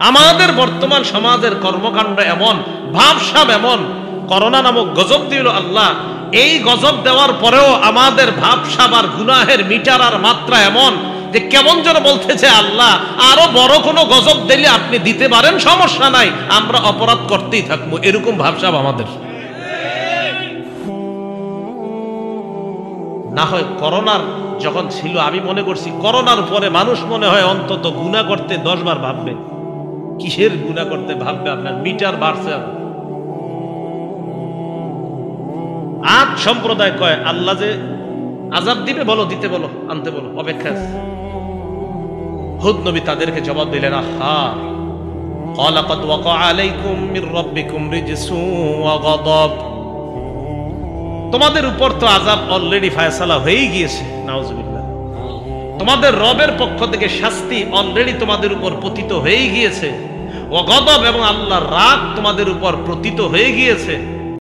আমাদের বর্তমান সমাজের কর্মকাণ্ড এমন, ভাবসাব এমন, করোনা নামক গজব দিল আল্লাহ। এই গজব দেওয়ার পরেও আমাদের ভাবসাব আর গুনাহের মিটার আর মাত্রা এমন যে কেমন যেন বলতেছে আল্লাহ আরো বড় কোনো গজব দিলে আপনি দিতে পারেন, সমস্যা নাই, আমরা অপরাধ করতেই থাকবো, এরকম ভাবসাব আমাদের। না হয় করোনার যখন ছিল আমি মনে করছি করোনার পরে মানুষ মনে হয় অন্তত গুনাহ করতে 10 বার ভাববে। কিসের গুনাহ করতে ভাববে? আপনার মিটার বাড়ছে। আদ সম্প্রদায় কয় আল্লাহ যে আযাব দিবে, বলো দিতে, বলো আনতে, বলো, অপেক্ষা আছে। হুদ নবী তাদেরকে জবাব দিলেন, আহা ক্বালা ক্বাদ ওয়াকা আলাইকুম মির রাব্বিকুম রিজসুন ওয়া গাদাব, তোমাদের উপর তো আযাব অলরেডি ফায়সালা হয়ে গিয়েছে, নাউজুবিল্লাহ। তোমাদের রবের পক্ষ থেকে শাস্তি অলরেডি তোমাদের উপর পতিত হয়ে গিয়েছে, ওয়া গাদাব, এবং আল্লাহর রাগ তোমাদের উপর পতিত হয়ে গিয়েছে।